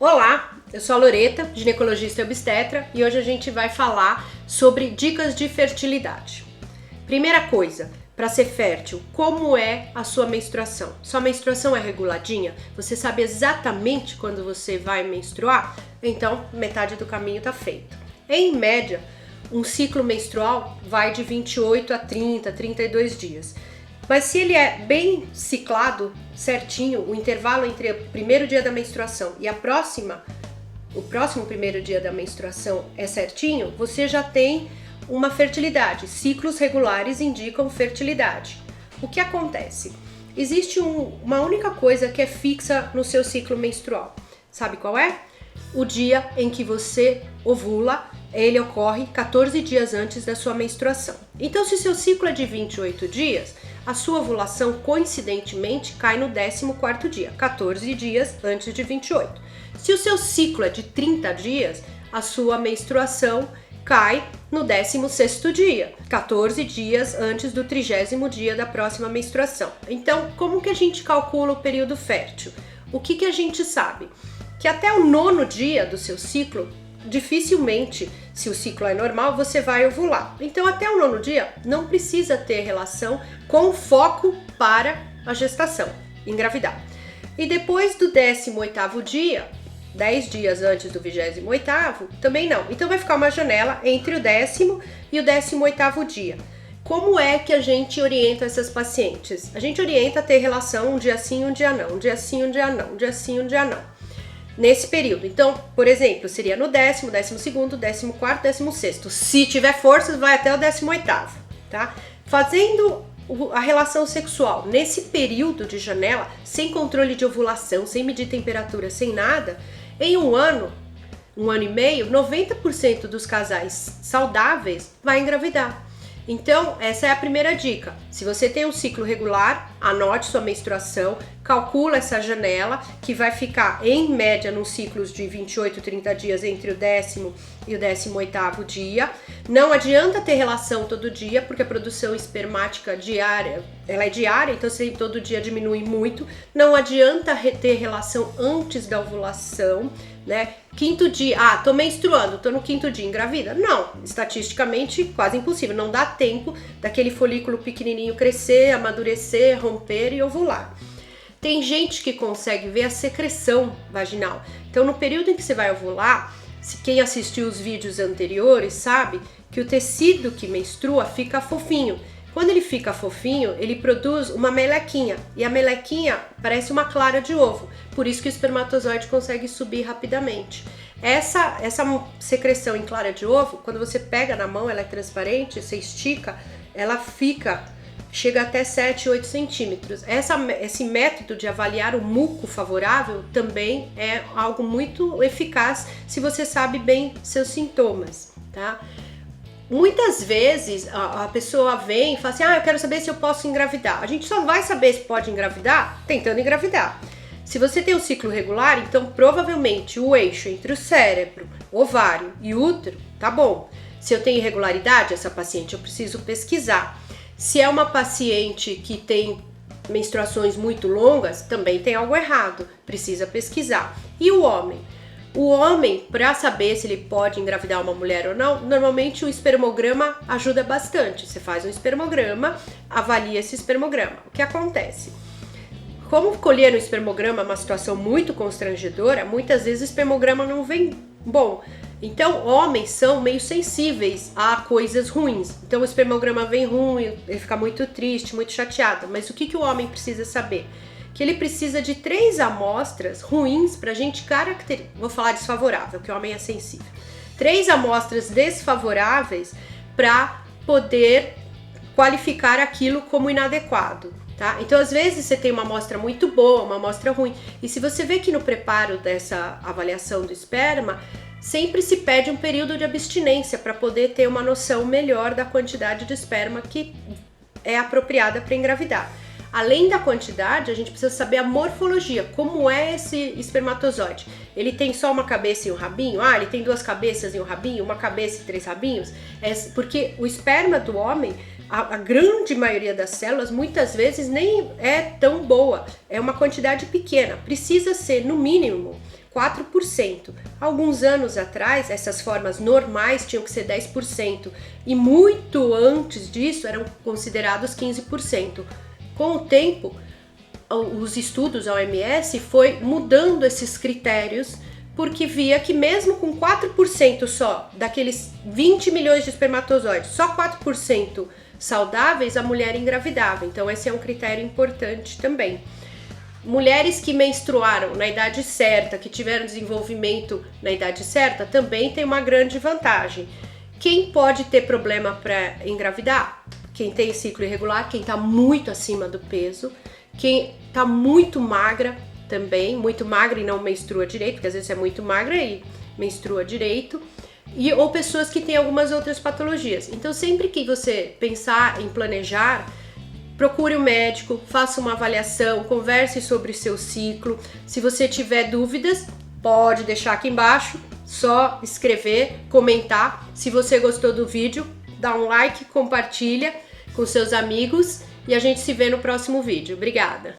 Olá, eu sou a Loreta, ginecologista e obstetra, e hoje a gente vai falar sobre dicas de fertilidade. Primeira coisa, para ser fértil, como é a sua menstruação? Sua menstruação é reguladinha? Você sabe exatamente quando você vai menstruar? Então, metade do caminho está feito. Em média, um ciclo menstrual vai de 28 a 30, 32 dias. Mas se ele é bem ciclado, certinho, o intervalo entre o primeiro dia da menstruação e o próximo primeiro dia da menstruação é certinho, você já tem uma fertilidade. Ciclos regulares indicam fertilidade. O que acontece? Existe uma única coisa que é fixa no seu ciclo menstrual. Sabe qual é? O dia em que você ovula, ele ocorre 14 dias antes da sua menstruação. Então, se seu ciclo é de 28 dias, a sua ovulação, coincidentemente, cai no 14º dia, 14 dias antes de 28. Se o seu ciclo é de 30 dias, a sua menstruação cai no 16º dia, 14 dias antes do 30º dia da próxima menstruação. Então, como que a gente calcula o período fértil? O que a gente sabe? Que até o 9º dia do seu ciclo, dificilmente, se o ciclo é normal, você vai ovular. Então, até o 9º dia, não precisa ter relação com foco para a gestação, engravidar. E depois do 18º dia, 10 dias antes do 28º, também não. Então, vai ficar uma janela entre o 10º e o 18º dia. Como é que a gente orienta essas pacientes? A gente orienta a ter relação um dia sim, um dia não, um dia sim, um dia não, um dia sim, um dia não. Nesse período. Então, por exemplo, seria no 10º, 12º, 14º, 16º. Se tiver forças, vai até o 18º, tá? Fazendo a relação sexual nesse período de janela, sem controle de ovulação, sem medir temperatura, sem nada, em um ano e meio, 90% dos casais saudáveis vai engravidar. Então, essa é a primeira dica. Se você tem um ciclo regular, anote sua menstruação, calcula essa janela, que vai ficar em média nos ciclos de 28 e 30 dias entre o 10º e o 18º dia. Não adianta ter relação todo dia, porque a produção espermática diária, ela é diária, então se todo dia diminui muito. Não adianta ter relação antes da ovulação, né? Quinto dia, tô menstruando, tô no 5º dia, engravida? Não, estatisticamente quase impossível, não dá tempo daquele folículo pequenininho crescer, amadurecer, romper e ovular. Tem gente que consegue ver a secreção vaginal. Então, no período em que você vai ovular, quem assistiu os vídeos anteriores sabe que o tecido que menstrua fica fofinho. Quando ele fica fofinho, ele produz uma melequinha, e a melequinha parece uma clara de ovo, por isso que o espermatozoide consegue subir rapidamente. Essa secreção em clara de ovo, quando você pega na mão, ela é transparente, você estica, ela chega até 7, 8 centímetros. Esse método de avaliar o muco favorável também é algo muito eficaz se você sabe bem seus sintomas, tá? Muitas vezes a pessoa vem e fala assim, eu quero saber se eu posso engravidar. A gente só vai saber se pode engravidar tentando engravidar. Se você tem um ciclo regular, então provavelmente o eixo entre o cérebro, ovário e útero tá bom. Se eu tenho irregularidade, essa paciente eu preciso pesquisar. Se é uma paciente que tem menstruações muito longas, também tem algo errado, precisa pesquisar. E o homem? O homem, para saber se ele pode engravidar uma mulher ou não, normalmente o espermograma ajuda bastante. Você faz um espermograma, avalia esse espermograma. O que acontece? Como colher no espermograma é uma situação muito constrangedora, muitas vezes o espermograma não vem bom. Então, homens são meio sensíveis a coisas ruins. Então, o espermograma vem ruim, ele fica muito triste, muito chateado. Mas o que o homem precisa saber? Que ele precisa de 3 amostras ruins para a gente caracterizar. Vou falar desfavorável, que o homem é sensível. 3 amostras desfavoráveis para poder qualificar aquilo como inadequado, tá? Então, às vezes, você tem uma amostra muito boa, uma amostra ruim. E se você vê que no preparo dessa avaliação do esperma, sempre se pede um período de abstinência para poder ter uma noção melhor da quantidade de esperma que é apropriada para engravidar. Além da quantidade, a gente precisa saber a morfologia, como é esse espermatozoide. Ele tem só uma cabeça e um rabinho? Ele tem 2 cabeças e um rabinho, uma cabeça e 3 rabinhos? Porque o esperma do homem, a grande maioria das células, muitas vezes nem é tão boa, é uma quantidade pequena. Precisa ser, no mínimo, 4%. Alguns anos atrás, essas formas normais tinham que ser 10%, e muito antes disso eram considerados 15%. Com o tempo, os estudos, a OMS foi mudando esses critérios, porque via que mesmo com 4% só daqueles 20 milhões de espermatozoides, só 4% saudáveis, a mulher engravidava. Então esse é um critério importante também. Mulheres que menstruaram na idade certa, que tiveram desenvolvimento na idade certa, também tem uma grande vantagem. Quem pode ter problema para engravidar? Quem tem ciclo irregular, quem está muito acima do peso, quem está muito magra também, muito magra e não menstrua direito, porque às vezes é muito magra e menstrua direito, ou pessoas que têm algumas outras patologias. Então sempre que você pensar em planejar, procure um médico, faça uma avaliação, converse sobre o seu ciclo. Se você tiver dúvidas, pode deixar aqui embaixo, só escrever, comentar. Se você gostou do vídeo, dá um like, compartilha com seus amigos e a gente se vê no próximo vídeo. Obrigada!